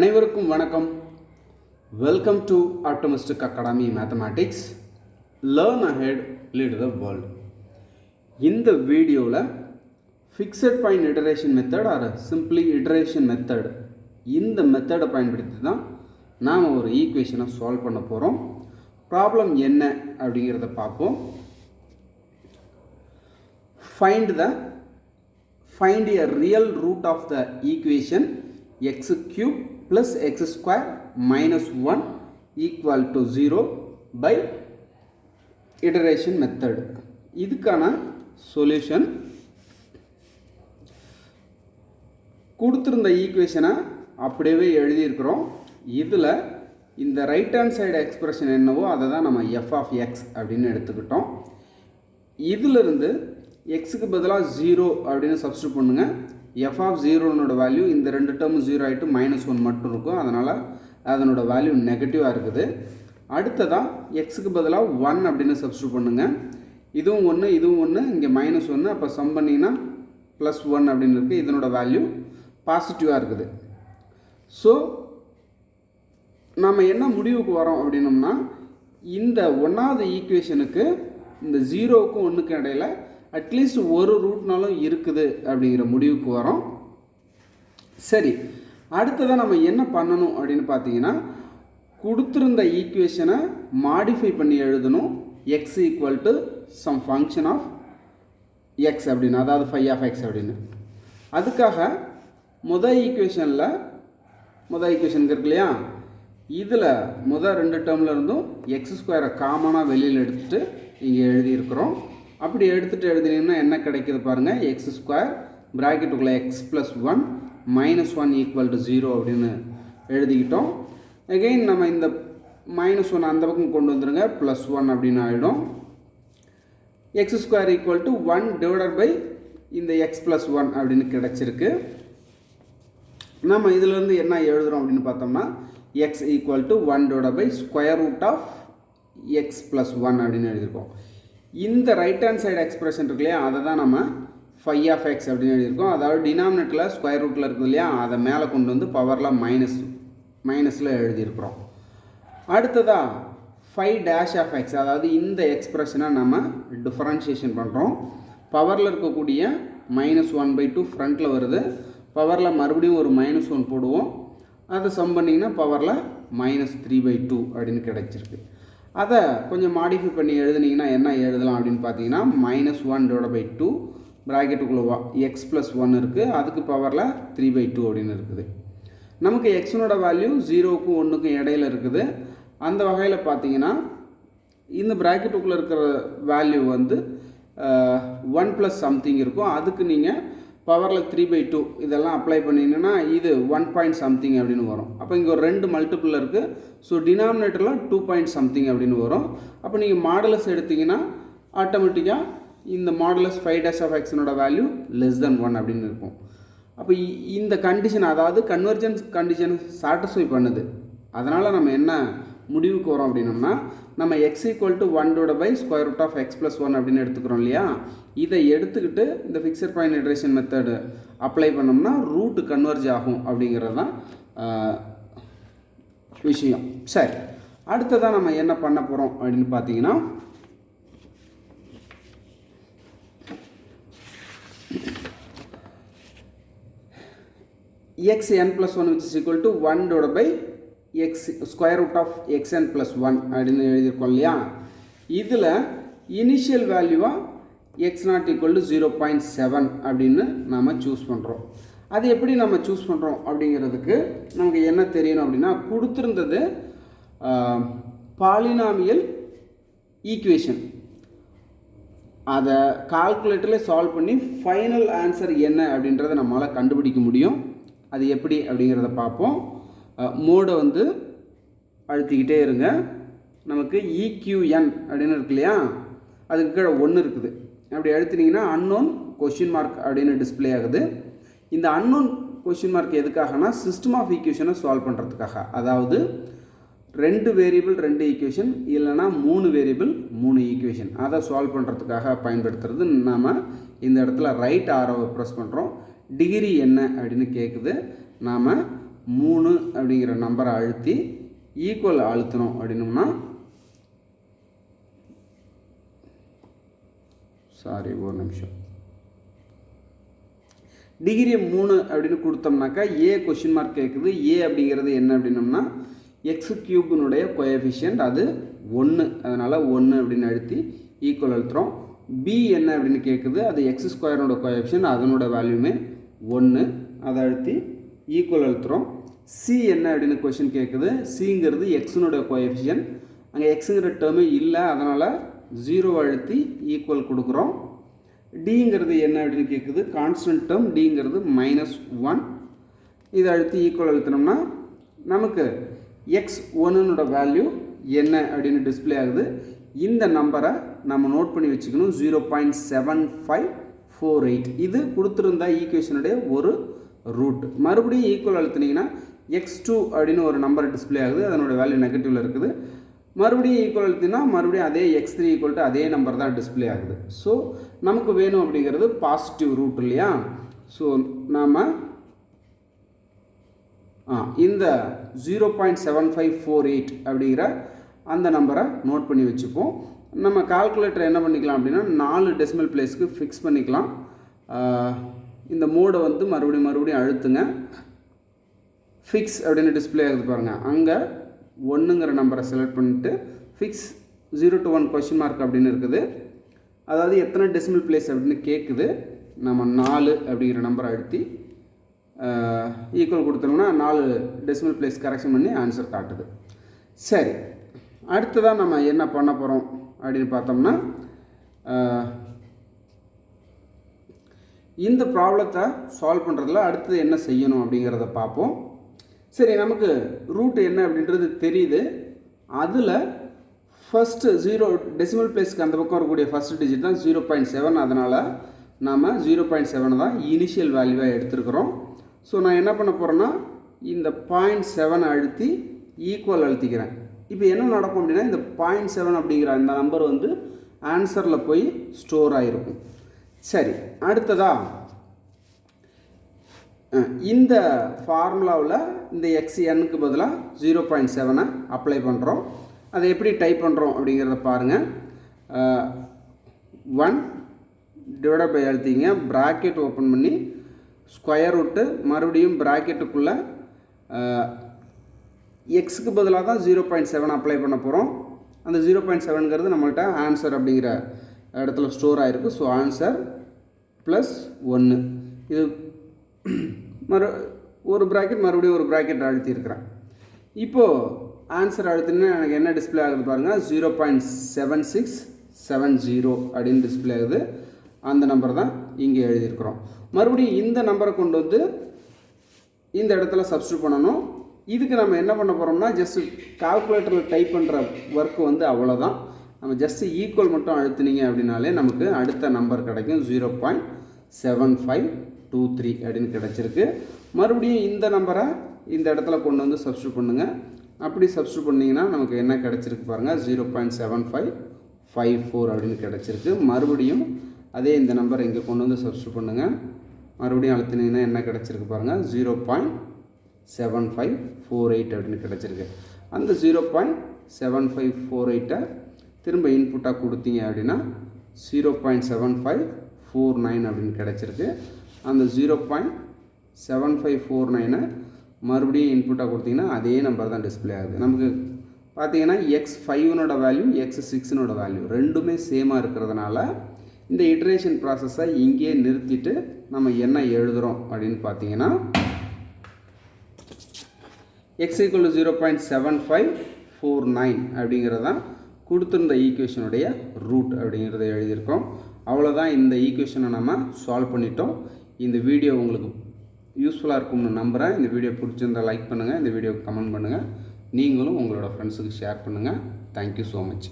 அனைவருக்கும் வணக்கம். Welcome to optimistic academy mathematics. Learn ahead, lead the world. இந்த வீடியோவில் fixed point iteration method R simply iteration method, இந்த மெத்தடை பயன்படுத்தி தான் நாம் ஒரு ஈக்குவேஷனை சால்வ் பண்ண போகிறோம். ப்ராப்ளம் என்ன அப்படிங்கிறத பார்ப்போம். Find a real root of the equation x cube plus x square minus 1 equal to 0 by iteration method. இதுக்கான சொல்யூஷன் கொடுத்திருந்த ஈக்குவேஷனை அப்படியே எழுதியிருக்கிறோம். இதில் இந்த ரைட் ஹேண்ட் சைடு எக்ஸ்பிரஷன் என்னவோ அதை தான் நம்ம f of x அப்படின்னு எடுத்துக்கிட்டோம். இதிலிருந்து எக்ஸுக்கு பதிலாக 0 அப்படின்னு சப்ஸ்டியூட் பண்ணுங்க. f of 0னோட வேல்யூ இந்த ரெண்டு டேர்மும் 0 ஆகிட்டு -1 மட்டும் இருக்கும். அதனால் அதனோட வேல்யூ நெகட்டிவாக இருக்குது. அடுத்ததாக எக்ஸுக்கு பதிலாக 1 அப்படின்னு சப்ஸ்டியூட் பண்ணுங்கள். இதுவும் 1 இதுவும் 1, இங்கே -1, அப்போ சம் பண்ணிங்கன்னா +1 அப்படின்னு இருக்குது. இதனோட வேல்யூ பாசிட்டிவாக இருக்குது. ஸோ நம்ம என்ன முடிவுக்கு வரோம் அப்படின்னோம்னா, இந்த ஒன்றாவது ஈக்குவேஷனுக்கு இந்த 0க்கும் 1க்கும் இடையில் அட்லீஸ்ட் ஒரு ரூட்னாலும் இருக்குது அப்படிங்கிற முடிவுக்கு வரோம். சரி, அடுத்ததாக நம்ம என்ன பண்ணணும் அப்படின்னு பார்த்தீங்கன்னா, கொடுத்துருந்த ஈக்குவேஷனை மாடிஃபை பண்ணி எழுதணும். x equal to some function of x அப்படின்னு, அதாவது φ ஆஃப் x அப்படின்னு. அதுக்காக முதல் ஈக்குவேஷன் இருக்கு இல்லையா, இதில் முதல் ரெண்டு டேர்மில் இருந்தும் x² காமனாக வெளியில் எடுத்துகிட்டு இங்கே எழுதியிருக்கிறோம். அப்படி எடுத்துகிட்டு எழுதினீங்கன்னா என்ன கிடைக்கிது பாருங்கள், x² ப்ராக்கெட்டுக்குள்ளே x + 1 -1 ஈக்குவல் டு 0 அப்படின்னு எழுதிக்கிட்டோம். அகெயின் நம்ம இந்த -1 அந்த பக்கம் கொண்டு வந்துடுங்க, +1 அப்படின்னு ஆகிடும். x² equal to 1 divided by இந்த x + 1 அப்படின்னு கிடச்சிருக்கு. நம்ம இதிலேருந்து என்ன எழுதுகிறோம் அப்படின்னு பார்த்தோம்னா, x equal to 1 divided by square root of x + 1 அப்படின்னு எழுதியிருக்கோம். இந்த ரைட் ஹேண்ட் சைடு எக்ஸ்பிரஷன் இருக்கு இல்லையா, அதை தான் நம்ம φ ஆஃப் x அப்படின்னு எழுதியிருக்கோம். அதாவது டினாமினேட்டரில் ஸ்கொயர் ரூட்டில் இருக்குது இல்லையா, அதை மேலே கொண்டு வந்து பவரில் மைனஸில் எழுதியிருக்கிறோம். அடுத்ததாக φ' ஆஃப் x, அதாவது இந்த எக்ஸ்பிரஷனை நம்ம டிஃபரன்ஷியேஷன் பண்ணுறோம். பவரில் இருக்கக்கூடிய -1/2 ஃப்ரண்ட்டில் வருது. பவரில் மறுபடியும் ஒரு -1 போடுவோம். அதை சம் பண்ணிங்கன்னா பவரில் -3/2 அப்படின்னு கிடைச்சிருக்கு. அதை கொஞ்சம் மாடிஃபை பண்ணி எழுதுனீங்கன்னா என்ன எழுதலாம் அப்படின்னு பார்த்தீங்கன்னா, -1 டிவைட் பை 2 ப்ராக்கெட்டுக்குள்ளே x + 1 இருக்குது, அதுக்கு பவரில் 3/2 அப்படின்னு இருக்குது. நமக்கு எக்ஸனோட வேல்யூ 0க்கும் 1க்கும் இடையில் இருக்குது. அந்த வகையில் பார்த்தீங்கன்னா இந்த ப்ராக்கெட்டுக்குள்ளே இருக்கிற வேல்யூ வந்து 1 + சம்திங் இருக்கும். அதுக்கு நீங்கள் பவரில் 3/2 இதெல்லாம் அப்ளை பண்ணிங்கன்னா இது 1 something அப்படின்னு வரும். அப்போ இங்கே ஒரு 2 மல்டிபிள் இருக்குது. ஸோ டினாமினேட்டரில் 2 something அப்படின்னு வரும். அப்போ நீங்கள் மாடலஸ் எடுத்திங்கன்னா ஆட்டோமேட்டிக்காக இந்த மாடலஸ் φ' ஆஃப் எக்ஸனோட வேல்யூ <1 அப்படின்னு இருக்கும். அப்போ இந்த கண்டிஷன், அதாவது கன்வர்ஜென்ஸ் கண்டிஷன் சாட்டிஸ்ஃபை பண்ணுது. அதனால் நம்ம என்ன முடிவுக்கு வரோம் அப்படின்னோம்னா, நம்ம x equal to 1 divide by square root of x + 1 அப்படின்னு எடுத்துக்கிறோம் இல்லையா, இதை எடுத்துக்கிட்டு இந்த fixed point iteration method apply பண்ணோம்னா ரூட்டு கன்வர்ஜ் ஆகும் அப்படிங்கிறது தான் விஷயம். சரி, அடுத்ததாக நம்ம என்ன பண்ண போகிறோம் அப்படின்னு பார்த்தீங்கன்னா, xn + 1 which is equal to 1 divided by x square root of xn + 1 அப்படின்னு எழுதியிருக்கோம் இல்லையா. இதில் இனிஷியல் வேல்யூவாக x0 ஈக்குவல் டு 0.7 அப்படின்னு நாம் சூஸ் பண்ணுறோம். அது எப்படி நம்ம சூஸ் பண்ணுறோம் அப்படிங்கிறதுக்கு நமக்கு என்ன தெரியணும் அப்படின்னா, கொடுத்துருந்தது பாலினாமியல் ஈக்குவேஷன். அதை கால்குலேட்டரில் சால்வ் பண்ணி ஃபைனல் ஆன்சர் என்ன அப்படின்றத நம்மளால் கண்டுபிடிக்க முடியும். அது எப்படி அப்படிங்கிறத பார்ப்போம். மோடை வந்து அழுத்திக்கிட்டே இருங்க. நமக்கு EQN அப்படின்னு இருக்கு இல்லையா, அதுக்கு கீழே 1 இருக்குது. அப்படி அழுத்தினீங்கன்னா அன்னோன் கொஷின் மார்க் அப்படின்னு டிஸ்பிளே ஆகுது. இந்த அன்னோன் கொஷின் மார்க் எதுக்காகனா, சிஸ்டம் ஆஃப் ஈக்குவேஷனை சால்வ் பண்ணுறதுக்காக. அதாவது 2 வேரியபிள் 2 ஈக்குவேஷன், இல்லைனா 3 வேரியபிள் 3 ஈக்குவேஷன், அதை சால்வ் பண்ணுறதுக்காக பயன்படுத்துறது. நாம் இந்த இடத்துல ரைட் ஆரோவை ப்ரெஸ் பண்ணுறோம். டிகிரி என்ன அப்படின்னு கேட்குது. நாம் 3 அப்படிங்கிற நம்பரை அழுத்தி ஈக்குவல் அழுத்தணும் அப்படின்னோம்னா ஒரு நிமிஷம் டிகிரி 3 அப்படின்னு கொடுத்தோம்னாக்கா ஏ கொஷின் மார்க் கேட்குது. ஏ அப்படிங்கிறது என்ன அப்படின்னோம்னா எக்ஸ் கியூபினுடைய கோஎஃபிஷியன்ட் அது 1, அதனால் 1 அப்படின்னு அழுத்தி ஈக்குவல் அழுத்துறோம். பி என்ன அப்படின்னு கேட்குது, அது எக்ஸ் ஸ்கொயரோட கோஎஃபிஷியன்ட் அதனோட வேல்யூமே 1, அதை அழுத்தி ஈக்குவல் அழுத்துறோம். சி என்ன அப்படின்னு கொஷின் கேட்குது, சிங்கிறது எக்ஸினோட கோஎஃபிஷியன்ட், அங்கே எக்ஸுங்கிற டேர்மே இல்லை, அதனால் 0 அழுத்தி ஈக்குவல் கொடுக்குறோம். டிங்கிறது என்ன அப்படின்னு கேட்குது, கான்ஸ்டன்ட் டேர்ம் டிங்கிறது -1, இதை அழுத்தி ஈக்குவல் அழுத்தினோம்னா நமக்கு x1 வேல்யூ என்ன அப்படின்னு டிஸ்பிளே ஆகுது. இந்த நம்பரை நம்ம நோட் பண்ணி வச்சுக்கணும், 0.7548. இது கொடுத்துருந்த ஈக்குவேஷனுடைய ஒரு ரூட். மறுபடியும் ஈக்குவல் அழுத்தினீங்கன்னா x2 அப்படின்னு ஒரு நம்பர் டிஸ்பிளே ஆகுது, அதனோட வேல்யூ நெகட்டிவில் இருக்குது. மறுபடியும் ஈக்குவல் அழுத்தினா மறுபடியும் அதே x3 ஈக்குவல் டு அதே நம்பர் தான் டிஸ்பிளே ஆகுது. ஸோ நமக்கு வேணும் அப்படிங்கிறது பாசிட்டிவ் ரூட் இல்லையா. ஸோ நாம் இந்த 0.7548 அப்படிங்கிற அந்த நம்பரை நோட் பண்ணி வச்சுப்போம். நம்ம கால்குலேட்டர் என்ன பண்ணிக்கலாம் அப்படின்னா 4 டெசிமல் பிளேஸ்க்கு ஃபிக்ஸ் பண்ணிக்கலாம். இந்த மோடை வந்து மறுபடியும் அழுத்துங்க. ஃபிக்ஸ் அப்படின்னு டிஸ்பிளே ஆகுது பாருங்கள், அங்கே 1ங்கிற நம்பரை செலக்ட் பண்ணிவிட்டு ஃபிக்ஸ் 0 to 1 கொஷின் மார்க் அப்படின்னு இருக்குது. அதாவது எத்தனை டெசிமல் பிளேஸ் அப்படின்னு கேட்குது. நம்ம 4 அப்படிங்கிற நம்பரை அழுத்தி ஈக்குவல் கொடுத்தோம்னா 4 டெசிமல் பிளேஸ் கரெக்ஷன் பண்ணி ஆன்சர் காட்டுது. சரி, அடுத்ததாக நம்ம என்ன பண்ண போகிறோம் அப்படின்னு பார்த்தோம்னா இந்த ப்ராப்ளத்தை சால்வ் பண்ணுறதுல அடுத்தது என்ன செய்யணும் அப்படிங்கிறத பார்ப்போம். சரி, நமக்கு ரூட் என்ன அப்படின்றது தெரியுது. அதில் ஃபஸ்ட்டு 0 டெசிமல் பிளேஸ்க்கு அந்த பக்கம் வரக்கூடிய ஃபஸ்ட் டிஜிட் தான் 0.7, அதனால் நாம் 0.7 தான் இனிஷியல் வேல்யூவாக எடுத்துருக்குறோம். ஸோ நான் என்ன பண்ண போகிறேன்னா இந்த 0.7 அழுத்தி ஈக்குவல் அழுத்திக்கிறேன். இப்போ என்ன நடக்கும் அப்படின்னா இந்த 0.7 அப்படிங்கிற அந்த நம்பர் வந்து ஆன்சரில் போய் ஸ்டோர் ஆகிருக்கும். சரி, அடுத்ததாக இந்த ஃபார்முலாவில் இந்த xnக்கு பதிலாக 0.7 அப்ளை பண்ணுறோம். அதை எப்படி டைப் பண்ணுறோம் அப்படிங்கிறத பாருங்கள். 1 டிவைட் பை அழுத்திங்க, ப்ராக்கெட் ஓப்பன் பண்ணி ஸ்கொயர் ரூட்டு, மறுபடியும் ப்ராக்கெட்டுக்குள்ளே எக்ஸுக்கு பதிலாக தான் 0.7 அப்ளை பண்ண போகிறோம். அந்த 0.7ங்கிறது நம்மள்கிட்ட ஆன்சர் அப்படிங்கிற இடத்துல ஸ்டோர் ஆகிருக்கு. ஸோ ஆன்சர் ப்ளஸ் 1, இது ஒரு ப்ராக்கெட் மறுபடியும் ஒரு ப்ராக்கெட் அழுத்தியிருக்கிறேன். இப்போது ஆன்சர் அழுத்தினா எனக்கு என்ன டிஸ்பிளே ஆகுது பாருங்கள், 0.7670 அப்படின்னு டிஸ்பிளே ஆகுது. அந்த நம்பர் தான் இங்கே எழுதியிருக்கிறோம். மறுபடியும் இந்த நம்பரை கொண்டு வந்து இந்த இடத்துல சப்ஸ்டியூட் பண்ணணும். இதுக்கு நம்ம என்ன பண்ண போகிறோம்னா ஜஸ்ட் கால்குலேட்டரில் டைப் பண்ணுற ஒர்க்கு வந்து அவ்வளோதான். நம்ம ஜஸ்ட் ஈக்குவல் மட்டும் அழுத்தினீங்க அப்படின்னாலே நமக்கு அடுத்த நம்பர் கிடைக்கும், 0.7523 அப்படின்னு கிடச்சிருக்கு. மறுபடியும் இந்த நம்பரை இந்த இடத்துல கொண்டு வந்து சப்ஸ்டியூட் பண்ணுங்கள். அப்படி சப்ஸ்டியூட் பண்ணிங்கன்னா நமக்கு என்ன கிடச்சிருக்கு பாருங்கள், 0.7554 அப்படின்னு கிடச்சிருக்கு. மறுபடியும் அதே இந்த நம்பரை இங்கே கொண்டு வந்து சப்ஸ்டியூட் பண்ணுங்கள். மறுபடியும் அழுத்தினீங்கன்னா என்ன கிடச்சிருக்கு பாருங்கள், 0.7548 அப்படின்னு கிடச்சிருக்கு. அந்த 0.7548 திரும்ப இன்புட்டாக கொடுத்தீங்க அப்படின்னா 0.7549 அப்படின்னு கிடச்சிருக்கு. அந்த 0.7549 மறுபடியும் இன்புட்டாக கொடுத்தீங்கன்னா அதே நம்பர் தான் டிஸ்பிளே ஆகுது. நமக்கு பார்த்தீங்கன்னா x5 வேல்யூ x6 வேல்யூ ரெண்டுமே சேமாக இருக்கிறதுனால இந்த இட்ரேஷன் ப்ராசஸை இங்கே நிறுத்திட்டு நம்ம என்ன எழுதுகிறோம் அப்படின்னு பார்த்தீங்கன்னா x = 0.7549 அப்படிங்கிறது தான் கொடுத்துருந்த ஈக்குவேஷனுடைய ரூட் அப்படிங்கிறத எழுதியிருக்கோம். அவ்வளோதான், இந்த ஈக்குவேஷனை நம்ம சால்வ் பண்ணிட்டோம். இந்த வீடியோ உங்களுக்கு யூஸ்ஃபுல்லாக இருக்கும்னு நம்புகிறேன். இந்த வீடியோ பிடிச்சிருந்தால் லைக் பண்ணுங்கள், இந்த வீடியோக்கு கமெண்ட் பண்ணுங்கள், நீங்களும் உங்களோட ஃப்ரெண்ட்ஸுக்கு ஷேர் பண்ணுங்கள். Thank you so much.